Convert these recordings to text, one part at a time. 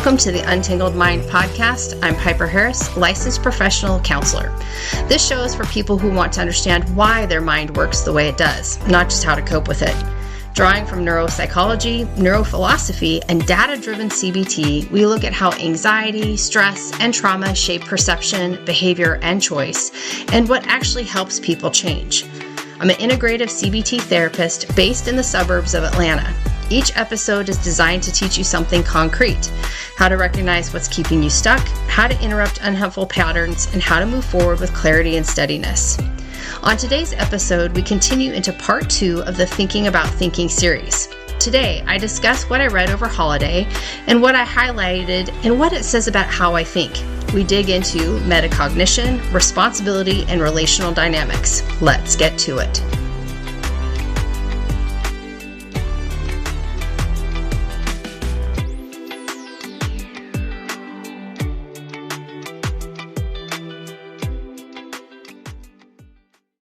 Welcome to the Untangled Mind podcast. I'm Piper Harris, licensed professional counselor. This show is for people who want to understand why their mind works the way it does, not just how to cope with it. Drawing from neuropsychology, neurophilosophy, and data-driven CBT, we look at how anxiety, stress, and trauma shape perception, behavior, and choice, and what actually helps people change. I'm an integrative CBT therapist based in the suburbs of Atlanta. Each episode is designed to teach you something concrete: how to recognize what's keeping you stuck, how to interrupt unhelpful patterns, and how to move forward with clarity and steadiness. On today's episode, we continue into part 2 of the Thinking About Thinking series. Today, I discuss what I read over holiday and what I highlighted and what it says about how I think. We dig into metacognition, responsibility, and relational dynamics. Let's get to it.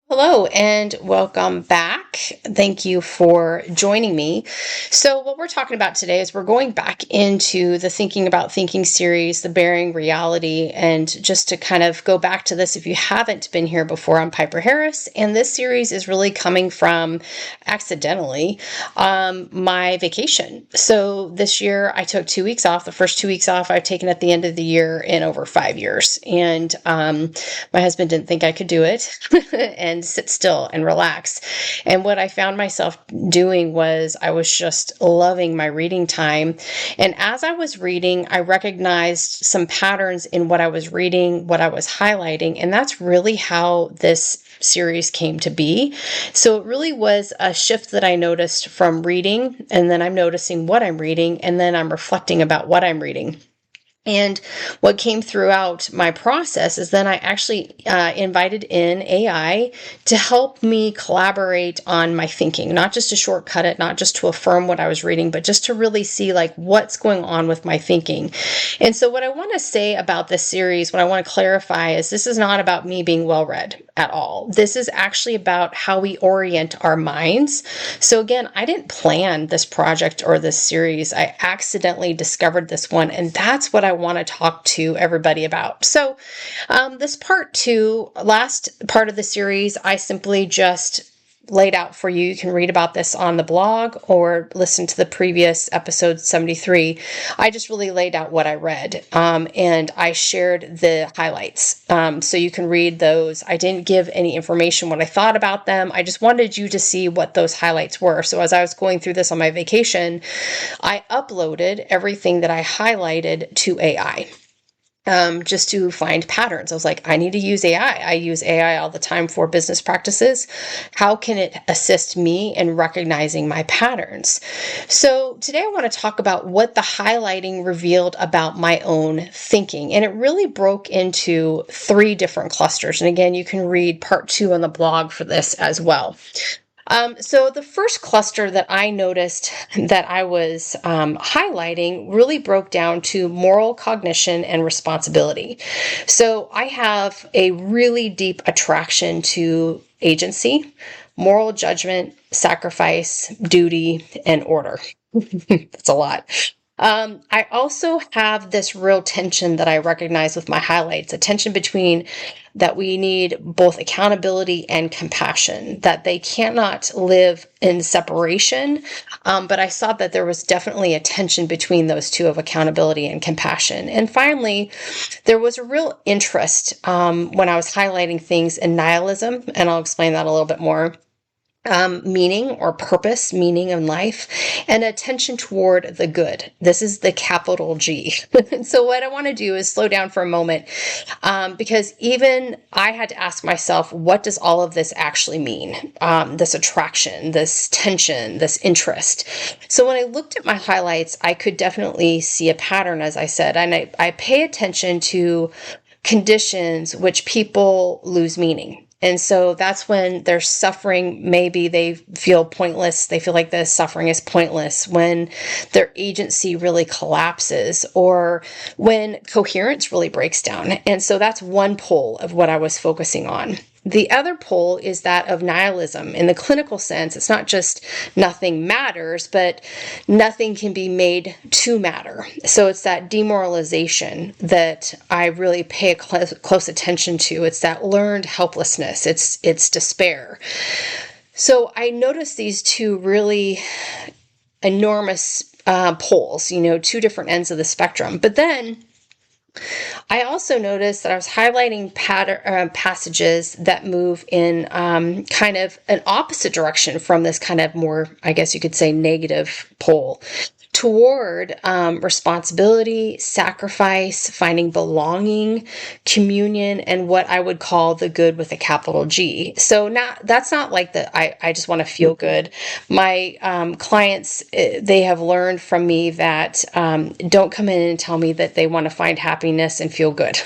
Hello and welcome back. Thank you for joining me. So what we're talking about today is we're going back into the Thinking About Thinking series, the Bearing Reality, and just to kind of go back to this, if you haven't been here before, I'm Piper Harris, and this series is really coming from, accidentally, my vacation. So this year I took 2 weeks off. The first 2 weeks off I've taken at the end of the year in over 5 years. And my husband didn't think I could do it and sit still and relax. And what I found myself doing was I was just loving my reading time. And as I was reading, I recognized some patterns in what I was reading, what I was highlighting. And that's really how this series came to be. So it really was a shift that I noticed from reading, and then I'm noticing what I'm reading, and then I'm reflecting about what I'm reading. And what came throughout my process is then I actually invited in AI to help me collaborate on my thinking, not just to shortcut it, not just to affirm what I was reading, but just to really see like what's going on with my thinking. And so what I want to say about this series, what I want to clarify is this is not about me being well-read at all. This is actually about how we orient our minds. So again, I didn't plan this project or this series. I accidentally discovered this one, and that's what I want to talk to everybody about. So this part 2, last part of the series, I simply just laid out for you. You can read about this on the blog or listen to the previous episode 73. I just really laid out what I read, and I shared the highlights. So you can read those. I didn't give any information what I thought about them. I just wanted you to see what those highlights were. So as I was going through this on my vacation, I uploaded everything that I highlighted to AI. Just to find patterns. I was like, I need to use AI. I use AI all the time for business practices. How can it assist me in recognizing my patterns? So today I want to talk about what the highlighting revealed about my own thinking. And it really broke into 3 different clusters. And again, you can read part 2 on the blog for this as well. So the first cluster that I noticed that I was highlighting really broke down to moral cognition and responsibility. So I have a really deep attraction to agency, moral judgment, sacrifice, duty, and order. That's a lot. I also have this real tension that I recognize with my highlights, a tension between that we need both accountability and compassion, that they cannot live in separation. But I saw that there was definitely a tension between those two of accountability and compassion. And finally, there was a real interest when I was highlighting things in nihilism, and I'll explain that a little bit more. Meaning or purpose, meaning in life, and attention toward the good. This is the capital G. So what I want to do is slow down for a moment, because even I had to ask myself, what does all of this actually mean? This attraction, this tension, this interest. So when I looked at my highlights, I could definitely see a pattern, as I said, and I pay attention to conditions which people lose meaning. And so that's when they're suffering, maybe they feel pointless. They feel like the suffering is pointless, when their agency really collapses, or when coherence really breaks down. And so that's one pole of what I was focusing on. The other pole is that of nihilism. In the clinical sense, it's not just nothing matters, but nothing can be made to matter. So it's that demoralization that I really pay close attention to. It's that learned helplessness. It's despair. So I noticed these two really enormous poles, two different ends of the spectrum. But then I also noticed that I was highlighting passages that move in kind of an opposite direction from this kind of more, I guess you could say, negative pole toward responsibility, sacrifice, finding belonging, communion, and what I would call the good with a capital G. So that's not like I just want to feel good. My clients, they have learned from me that don't come in and tell me that they want to find happiness and feel good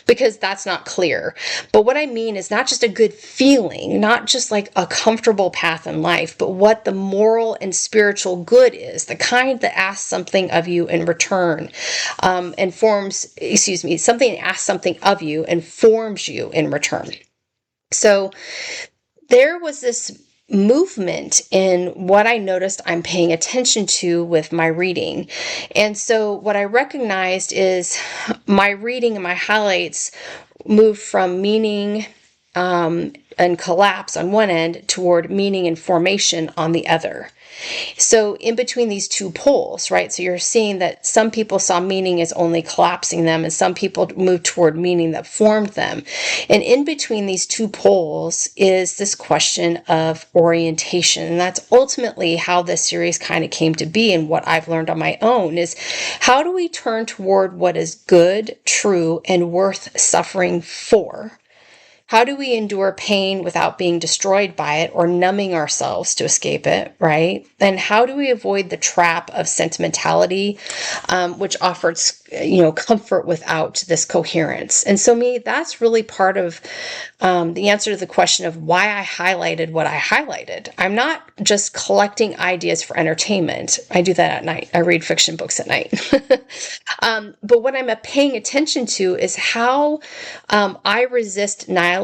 because that's not clear. But what I mean is not just a good feeling, not just like a comfortable path in life, but what the moral and spiritual good is, the kind that asks something of you in return, and something that asks something of you and forms you in return. So there was this movement in what I noticed I'm paying attention to with my reading. And so what I recognized is my reading and my highlights moved from meaning and collapse on one end toward meaning and formation on the other. So in between these two poles, right? So you're seeing that some people saw meaning as only collapsing them, and some people moved toward meaning that formed them. And in between these two poles is this question of orientation. And that's ultimately how this series kind of came to be, and what I've learned on my own is how do we turn toward what is good, true, and worth suffering for? How do we endure pain without being destroyed by it or numbing ourselves to escape it, right? And how do we avoid the trap of sentimentality, which offers, comfort without this coherence? And so that's really part of the answer to the question of why I highlighted what I highlighted. I'm not just collecting ideas for entertainment. I do that at night. I read fiction books at night. But what I'm paying attention to is how I resist nihilism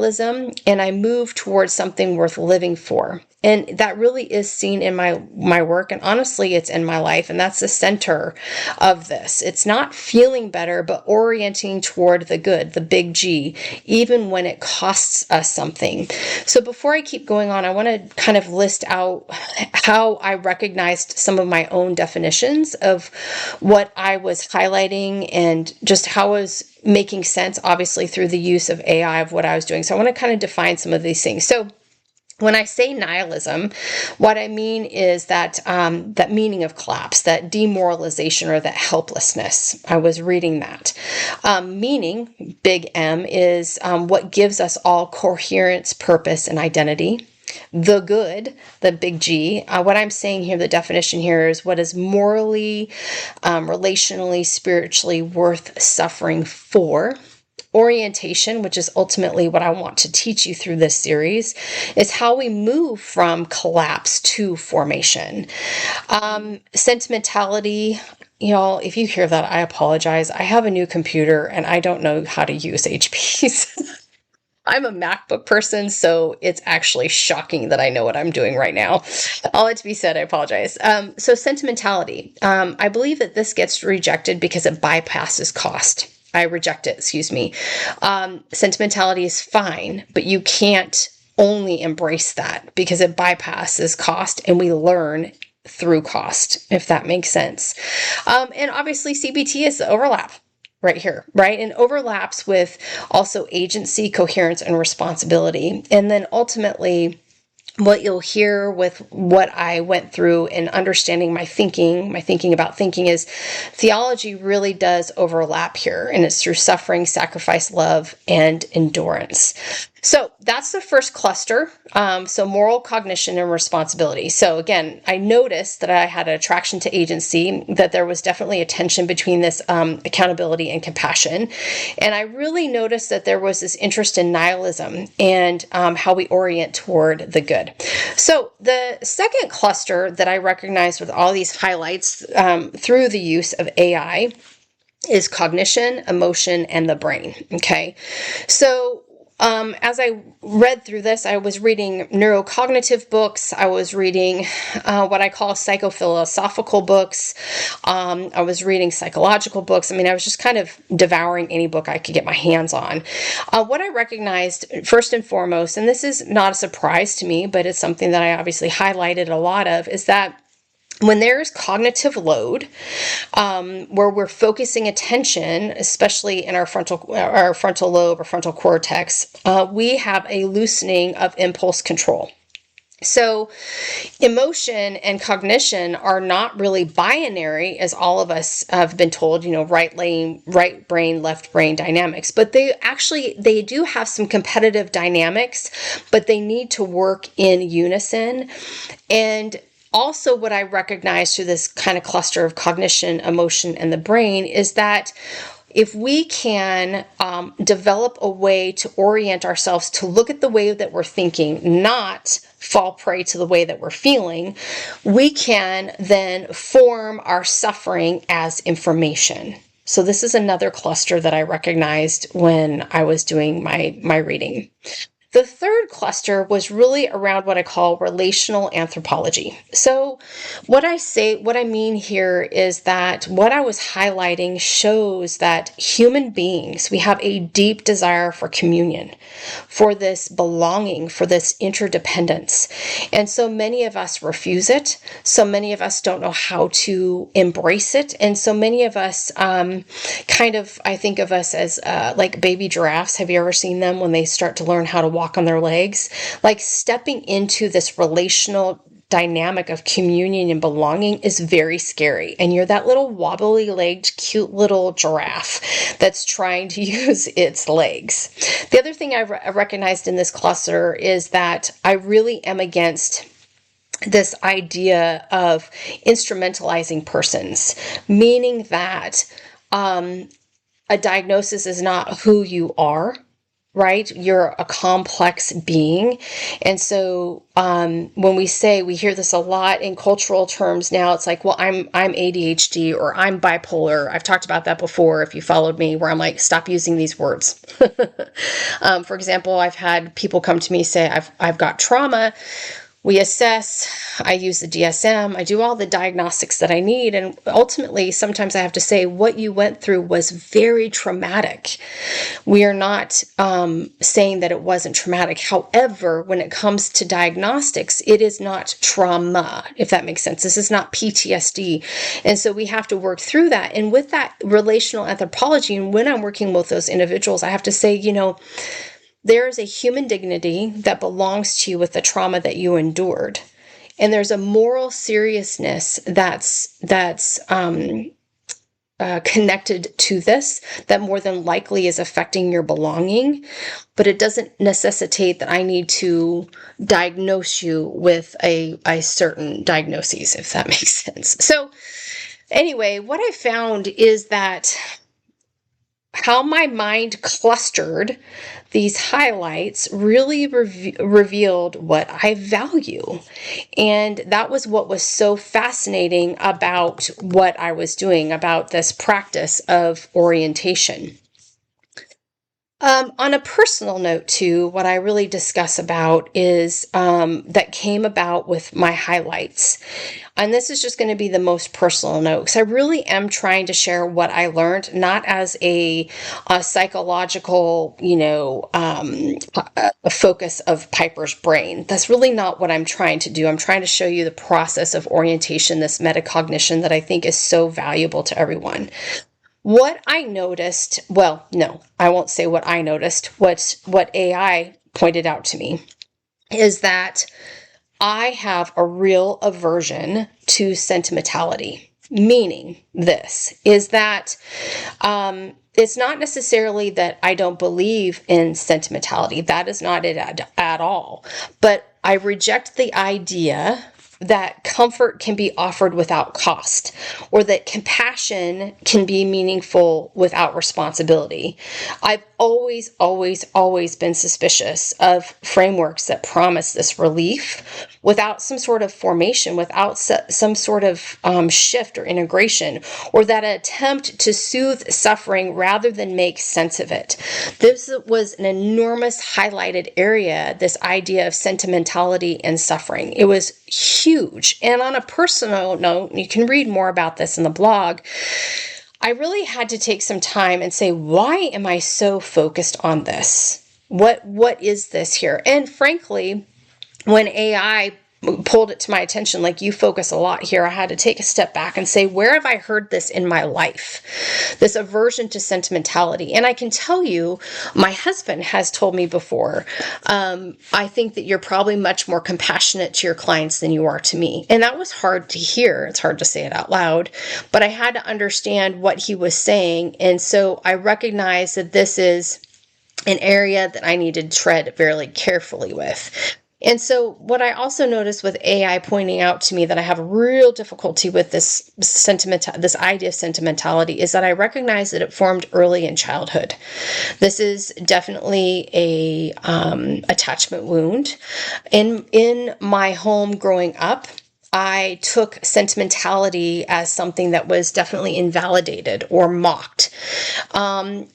and I move towards something worth living for. And that really is seen in my work. And honestly, it's in my life. And that's the center of this. It's not feeling better, but orienting toward the good, the big G, even when it costs us something. So before I keep going on, I want to kind of list out how I recognized some of my own definitions of what I was highlighting and just how I was making sense, obviously, through the use of AI of what I was doing. So I want to kind of define some of these things. So when I say nihilism, what I mean is that that meaning of collapse, that demoralization or that helplessness. I was reading that. Meaning, big M, is what gives us all coherence, purpose, and identity. The good, the big G, what I'm saying here, the definition here is what is morally, relationally, spiritually worth suffering for. Orientation, which is ultimately what I want to teach you through this series, is how we move from collapse to formation. Sentimentality, if you hear that, I apologize. I have a new computer and I don't know how to use HPs. I'm a MacBook person, so it's actually shocking that I know what I'm doing right now. All that to be said, I apologize. So sentimentality. I believe that this gets rejected because it bypasses cost. I reject it, excuse me. Sentimentality is fine, but you can't only embrace that because it bypasses cost and we learn through cost, if that makes sense. And obviously CBT is the overlap right here, right? And overlaps with also agency, coherence, and responsibility. And then ultimately, what you'll hear with what I went through in understanding my thinking about thinking is theology really does overlap here, and it's through suffering, sacrifice, love, and endurance. So that's the first cluster. So moral, cognition, and responsibility. So again, I noticed that I had an attraction to agency, that there was definitely a tension between this accountability and compassion. And I really noticed that there was this interest in nihilism and how we orient toward the good. So the second cluster that I recognized with all these highlights through the use of AI is cognition, emotion, and the brain. Okay. So as I read through this, I was reading neurocognitive books. I was reading what I call psychophilosophical books. I was reading psychological books. I mean, I was just kind of devouring any book I could get my hands on. What I recognized first and foremost, and this is not a surprise to me, but it's something that I obviously highlighted a lot of, is that when there's cognitive load, where we're focusing attention, especially in our frontal lobe or frontal cortex, we have a loosening of impulse control. So emotion and cognition are not really binary, as all of us have been told, right brain, left brain dynamics, but they do have some competitive dynamics, but they need to work in unison. And also, what I recognize through this kind of cluster of cognition, emotion, and the brain is that if we can develop a way to orient ourselves to look at the way that we're thinking, not fall prey to the way that we're feeling, we can then form our suffering as information. So this is another cluster that I recognized when I was doing my reading. The third cluster was really around what I call relational anthropology. So what I mean here is that what I was highlighting shows that human beings, we have a deep desire for communion, for this belonging, for this interdependence. And so many of us refuse it. So many of us don't know how to embrace it. And so many of us I think of us as like baby giraffes. Have you ever seen them when they start to learn how to walk on their legs? Like stepping into this relational dynamic of communion and belonging is very scary. And you're that little wobbly-legged, cute little giraffe that's trying to use its legs. The other thing I recognized in this cluster is that I really am against this idea of instrumentalizing persons, meaning that a diagnosis is not who you are, right? You're a complex being. And so when we hear this a lot in cultural terms now, it's like, well, I'm ADHD or I'm bipolar. I've talked about that before if you followed me, where I'm like, stop using these words. For example, I've had people come to me say, I've got trauma. We assess, I use the DSM, I do all the diagnostics that I need, and ultimately, sometimes I have to say, what you went through was very traumatic. We are not saying that it wasn't traumatic. However, when it comes to diagnostics, it is not trauma, if that makes sense. This is not PTSD. And so we have to work through that. And with that relational anthropology, and when I'm working with those individuals, I have to say, there is a human dignity that belongs to you with the trauma that you endured. And there's a moral seriousness that's connected to this that more than likely is affecting your belonging. But it doesn't necessitate that I need to diagnose you with a certain diagnosis, if that makes sense. So anyway, what I found is that how my mind clustered these highlights really revealed what I value. And that was what was so fascinating about what I was doing, about this practice of orientation. On a personal note too, what I really discuss about is that came about with my highlights. And this is just going to be the most personal note, because I really am trying to share what I learned, not as a psychological, a focus of Piper's brain. That's really not what I'm trying to do. I'm trying to show you the process of orientation, this metacognition that I think is so valuable to everyone. What I noticed, well, no, I won't say what I noticed. What AI pointed out to me is that I have a real aversion to sentimentality. Meaning this is that it's not necessarily that I don't believe in sentimentality. That is not it at all. But I reject the idea that comfort can be offered without cost, or that compassion can be meaningful without responsibility. I've always been suspicious of frameworks that promise this relief without some sort of formation, without some sort of shift or integration, or that attempt to soothe suffering rather than make sense of it. This was an enormous highlighted area, this idea of sentimentality and suffering. It was huge. And on a personal note, you can read more about this in the blog, I really had to take some time and say, why am I so focused on this? What is this here? And frankly, when AI pulled it to my attention, like, you focus a lot here, I had to take a step back and say, where have I heard this in my life? This aversion to sentimentality. And I can tell you, my husband has told me before, I think that you're probably much more compassionate to your clients than you are to me. And that was hard to hear. It's hard to say it out loud, but I had to understand what he was saying. And so I recognized that this is an area that I need to tread very carefully with. And so what I also noticed with AI pointing out to me that I have real difficulty with this idea of sentimentality is that I recognize that it formed early in childhood. This is definitely a attachment wound. In my home growing up, I took sentimentality as something that was definitely invalidated or mocked. And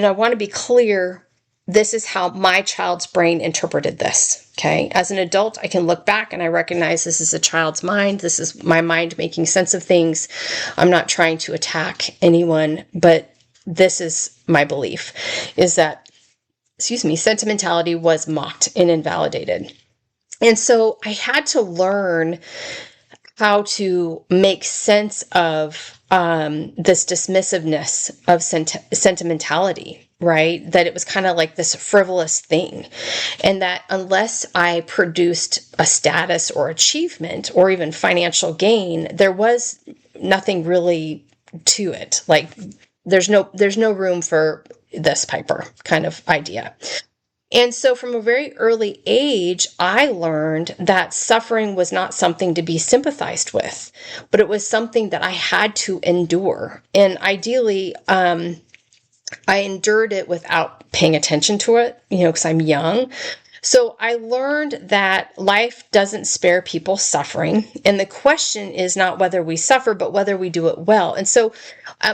I want to be clear, this is how my child's brain interpreted this, okay? As an adult, I can look back and I recognize this is a child's mind. This is my mind making sense of things. I'm not trying to attack anyone, but this is my belief, is that, sentimentality was mocked and invalidated. And so I had to learn how to make sense of this dismissiveness of sentimentality, right? That it was kind of like this frivolous thing. And that unless I produced a status or achievement or even financial gain, there was nothing really to it. Like, there's no room for this, Piper, kind of idea. And so from a very early age, I learned that suffering was not something to be sympathized with, but it was something that I had to endure. And ideally, I endured it without paying attention to it, because I'm young. So I learned that life doesn't spare people suffering. And the question is not whether we suffer, but whether we do it well. And so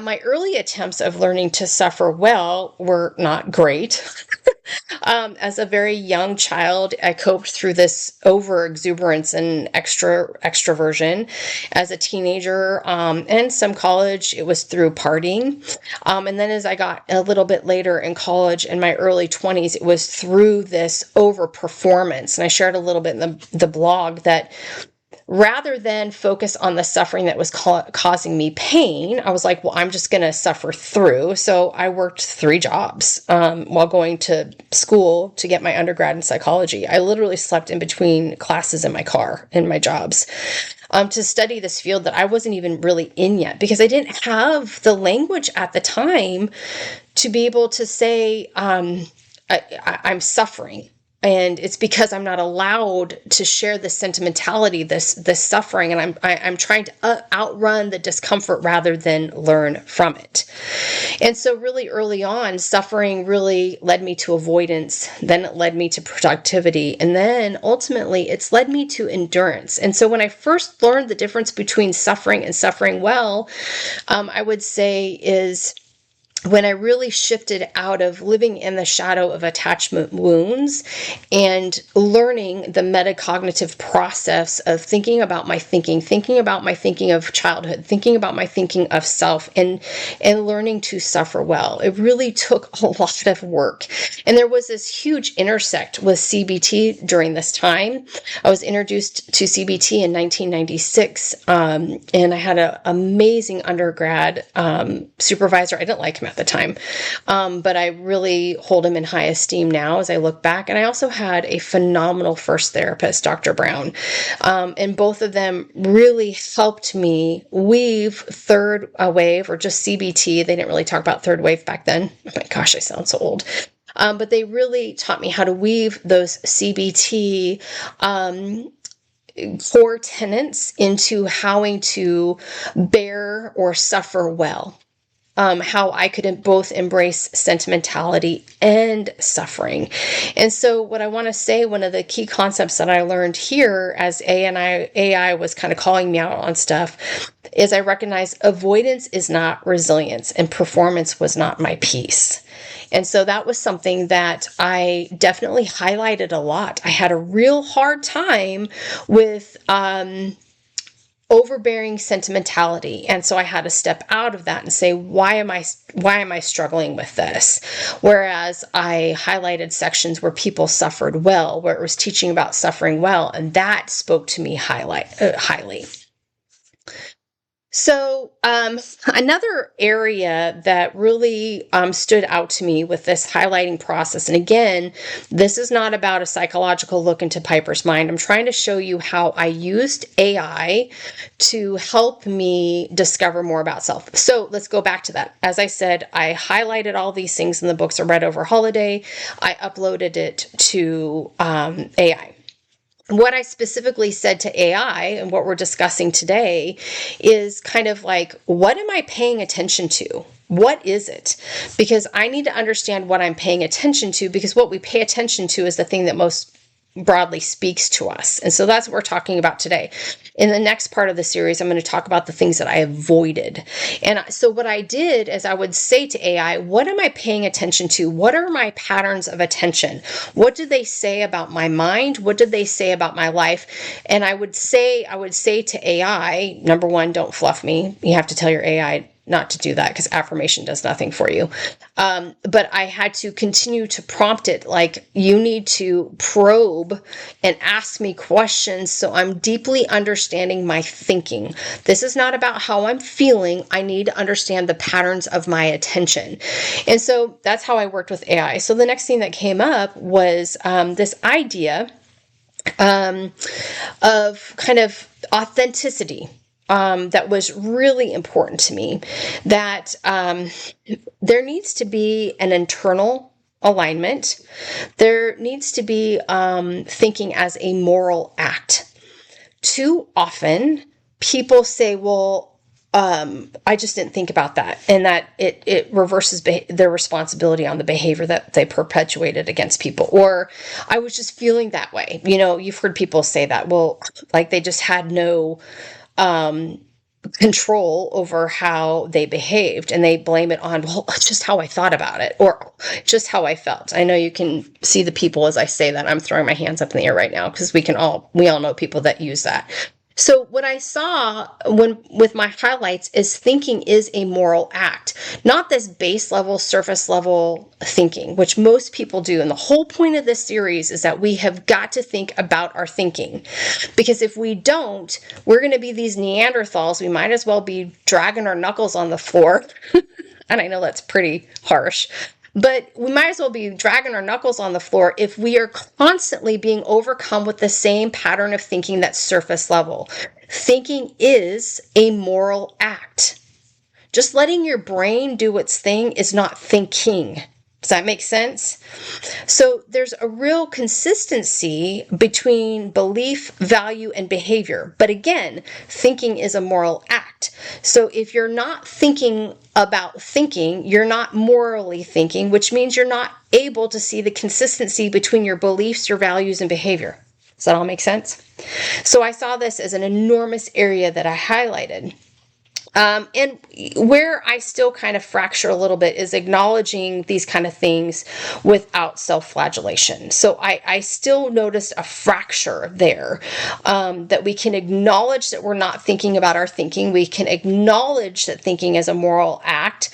my early attempts of learning to suffer well were not great. As a very young child, I coped through this over exuberance and extroversion. As a teenager, and some college, it was through partying. And then as I got a little bit later in college, in my early 20s, it was through this over performance. And I shared a little bit in the blog that rather than focus on the suffering that was causing me pain, I was like, well, I'm just going to suffer through. So I worked 3 jobs while going to school to get my undergrad in psychology. I literally slept in between classes in my car in my jobs to study this field that I wasn't even really in yet, because I didn't have the language at the time to be able to say I'm suffering. And it's because I'm not allowed to share this sentimentality, this suffering, and I'm trying to outrun the discomfort rather than learn from it. And so really early on, suffering really led me to avoidance. Then it led me to productivity. And then ultimately, it's led me to endurance. And so when I first learned the difference between suffering and suffering well, I would say is when I really shifted out of living in the shadow of attachment wounds and learning the metacognitive process of thinking about my thinking of childhood, thinking about my thinking of self, and learning to suffer well. It really took a lot of work. And there was this huge intersect with CBT during this time. I was introduced to CBT in 1996, and I had an amazing undergrad supervisor. I didn't like him at the time, but I really hold him in high esteem now as I look back. And I also had a phenomenal first therapist, Dr. Brown, and both of them really helped me weave third wave, or just CBT. They didn't really talk about third wave back then. Oh my gosh, I sound so old. But they really taught me how to weave those CBT core tenets into how to bear or suffer well. how I could both embrace sentimentality and suffering. And so what I want to say, one of the key concepts that I learned here as AI was kind of calling me out on stuff, is I recognize avoidance is not resilience and performance was not my peace. And so that was something that I definitely highlighted a lot. I had a real hard time with overbearing sentimentality, and so I had to step out of that and say, why am I struggling with this? Whereas I highlighted sections where people suffered well, where it was teaching about suffering well, and that spoke to me highly. So another area that really stood out to me with this highlighting process, and again, this is not about a psychological look into Piper's mind. I'm trying to show you how I used AI to help me discover more about self. So let's go back to that. As I said, I highlighted all these things in the books I read over holiday. I uploaded it to AI. What I specifically said to AI and what we're discussing today is kind of like, what am I paying attention to? What is it? Because I need to understand what I'm paying attention to, because what we pay attention to is the thing that most broadly speaks to us. And so that's what we're talking about today. In the next part of the series, I'm going to talk about the things that I avoided. And so what I did is I would say to AI, what am I paying attention to? What are my patterns of attention? What do they say about my mind? What did they say about my life? And I would say to AI, number one, don't fluff me. You have to tell your AI not to do that, because affirmation does nothing for you. But I had to continue to prompt it, like, you need to probe and ask me questions so I'm deeply understanding my thinking. This is not about how I'm feeling. I need to understand the patterns of my attention. And so that's how I worked with AI. So the next thing that came up was this idea of kind of authenticity. That was really important to me, that there needs to be an internal alignment. There needs to be thinking as a moral act. Too often, people say, well, I just didn't think about that, and that it reverses their responsibility on the behavior that they perpetuated against people. Or I was just feeling that way. You know, you've heard people say that, well, like they just had no control over how they behaved, and they blame it on, well, just how I thought about it, or just how I felt. I know you can see the people as I say that. I'm throwing my hands up in the air right now, because we all know people that use that. So what I saw with my highlights is thinking is a moral act, not this base level, surface level thinking, which most people do. And the whole point of this series is that we have got to think about our thinking, because if we don't, we're going to be these Neanderthals. We might as well be dragging our knuckles on the floor. And I know that's pretty harsh, but we might as well be dragging our knuckles on the floor if we are constantly being overcome with the same pattern of thinking that's surface level. Thinking is a moral act. Just letting your brain do its thing is not thinking. Does that make sense? So there's a real consistency between belief, value, and behavior. But again, thinking is a moral act. So if you're not thinking about thinking, you're not morally thinking, which means you're not able to see the consistency between your beliefs, your values, and behavior. Does that all make sense? So I saw this as an enormous area that I highlighted. And where I still kind of fracture a little bit is acknowledging these kind of things without self-flagellation. So I still noticed a fracture there, that we can acknowledge that we're not thinking about our thinking. We can acknowledge that thinking is a moral act,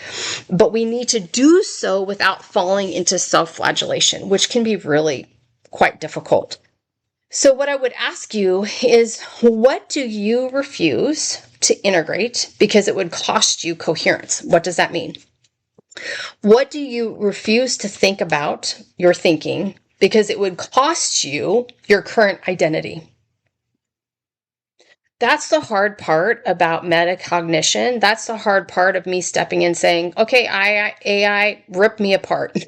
but we need to do so without falling into self-flagellation, which can be really quite difficult. So what I would ask you is, what do you refuse to integrate because it would cost you coherence? What does that mean? What do you refuse to think about your thinking because it would cost you your current identity? That's the hard part about metacognition. That's the hard part of me stepping in saying, okay, AI, rip me apart.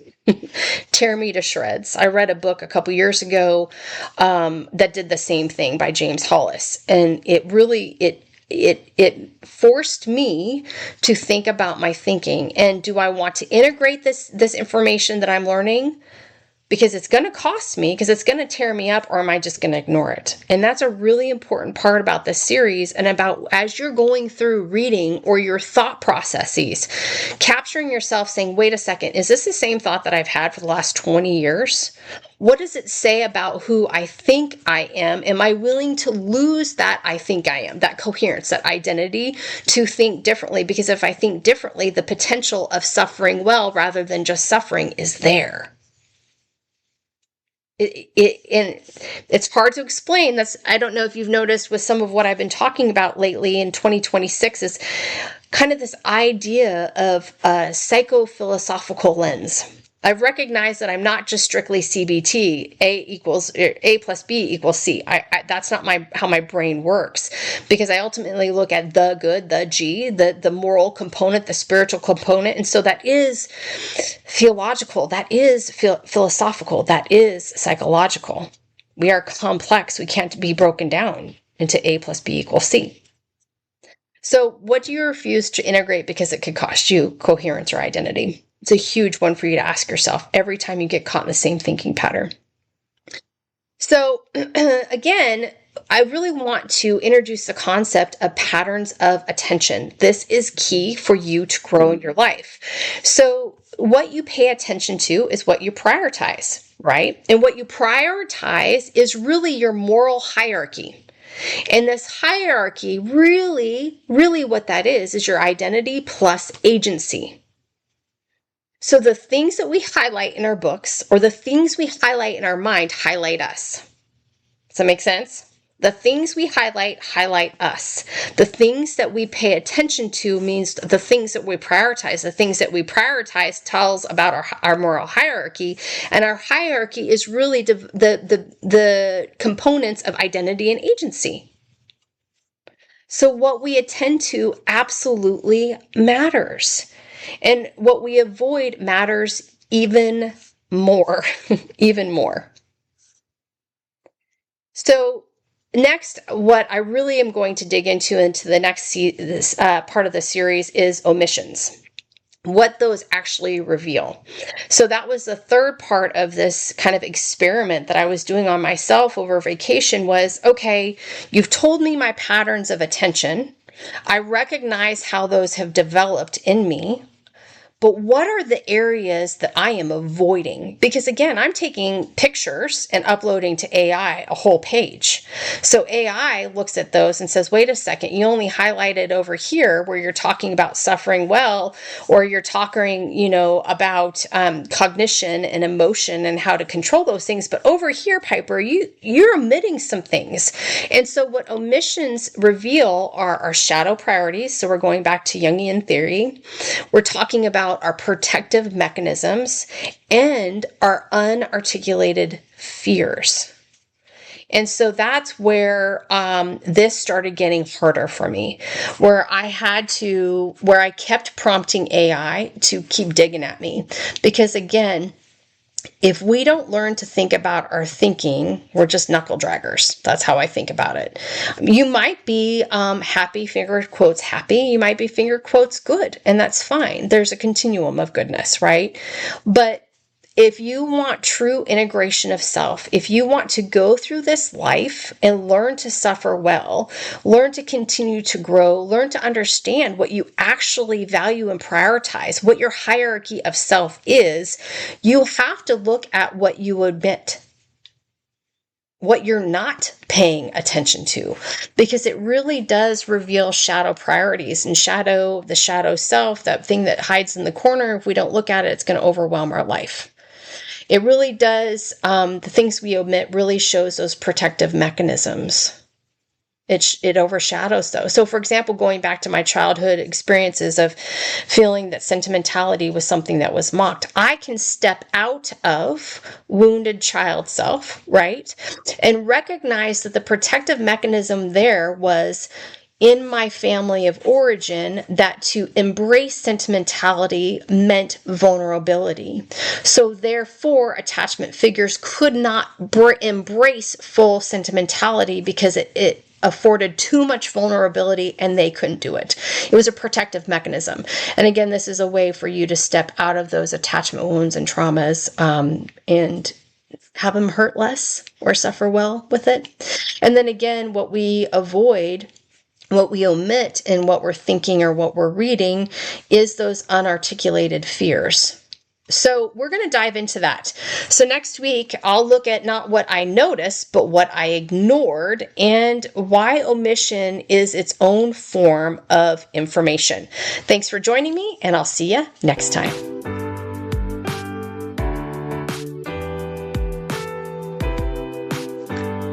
Tear me to shreds. I read a book a couple years ago that did the same thing by James Hollis. And it it forced me to think about my thinking. And do I want to integrate this information that I'm learning? Because it's going to cost me, because it's going to tear me up, or am I just going to ignore it? And that's a really important part about this series, and about as you're going through reading or your thought processes, capturing yourself saying, wait a second, is this the same thought that I've had for the last 20 years? What does it say about who I think I am? Am I willing to lose that I think I am, that coherence, that identity, to think differently? Because if I think differently, the potential of suffering well rather than just suffering is there. And it's hard to explain. I don't know if you've noticed with some of what I've been talking about lately in 2026 is kind of this idea of a psychophilosophical lens. I've recognized that I'm not just strictly CBT, A plus B equals C. That's not how my brain works, because I ultimately look at the good, the G, the moral component, the spiritual component. And so that is theological, that is philosophical, that is psychological. We are complex. We can't be broken down into A plus B equals C. So what do you refuse to integrate because it could cost you coherence or identity? It's a huge one for you to ask yourself every time you get caught in the same thinking pattern. So again, I really want to introduce the concept of patterns of attention. This is key for you to grow in your life. So what you pay attention to is what you prioritize, right? And what you prioritize is really your moral hierarchy. And this hierarchy, really what that is your identity plus agency. So the things that we highlight in our books, or the things we highlight in our mind, highlight us. Does that make sense? The things we highlight us. The things that we pay attention to means the things that we prioritize. The things that we prioritize tells about our moral hierarchy. And our hierarchy is really the components of identity and agency. So what we attend to absolutely matters. And what we avoid matters even more, even more. So next, what I really am going to dig into the next part of the series is omissions. What those actually reveal. So that was the third part of this kind of experiment that I was doing on myself over vacation was, okay, you've told me my patterns of attention. I recognize how those have developed in me. But what are the areas that I am avoiding? Because again, I'm taking pictures and uploading to AI a whole page. So AI looks at those and says, wait a second, you only highlighted over here where you're talking about suffering well, or you're talking, about cognition and emotion and how to control those things. But over here, Piper, you're omitting some things. And so what omissions reveal are our shadow priorities. So we're going back to Jungian theory. We're talking about our protective mechanisms and our unarticulated fears. And so that's where this started getting harder for me, where I kept prompting AI to keep digging at me. Because again, if we don't learn to think about our thinking, we're just knuckle draggers. That's how I think about it. You might be happy, finger quotes happy. You might be finger quotes good, and that's fine. There's a continuum of goodness, right? But if you want true integration of self, if you want to go through this life and learn to suffer well, learn to continue to grow, learn to understand what you actually value and prioritize, what your hierarchy of self is, you have to look at what you omit, what you're not paying attention to, because it really does reveal shadow priorities and the shadow self, that thing that hides in the corner. If we don't look at it, it's going to overwhelm our life. It really does. The things we omit really shows those protective mechanisms. It overshadows those. So for example, going back to my childhood experiences of feeling that sentimentality was something that was mocked, I can step out of wounded child self, right? And recognize that the protective mechanism there was in my family of origin, that to embrace sentimentality meant vulnerability. So therefore, attachment figures could not embrace full sentimentality because it afforded too much vulnerability and they couldn't do it. It was a protective mechanism. And again, this is a way for you to step out of those attachment wounds and traumas and have them hurt less or suffer well with it. And then again, what we avoid, what we omit in what we're thinking or what we're reading is those unarticulated fears. So we're going to dive into that. So next week, I'll look at not what I noticed, but what I ignored and why omission is its own form of information. Thanks for joining me, and I'll see you next time.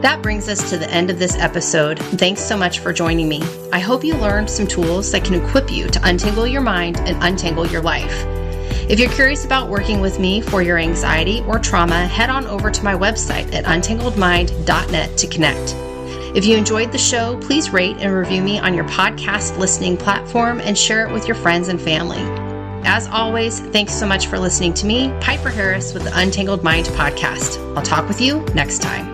That brings us to the end of this episode. Thanks so much for joining me. I hope you learned some tools that can equip you to untangle your mind and untangle your life. If you're curious about working with me for your anxiety or trauma, head on over to my website at untangledmind.net to connect. If you enjoyed the show, please rate and review me on your podcast listening platform and share it with your friends and family. As always, thanks so much for listening to me, Piper Harris with the Untangled Mind podcast. I'll talk with you next time.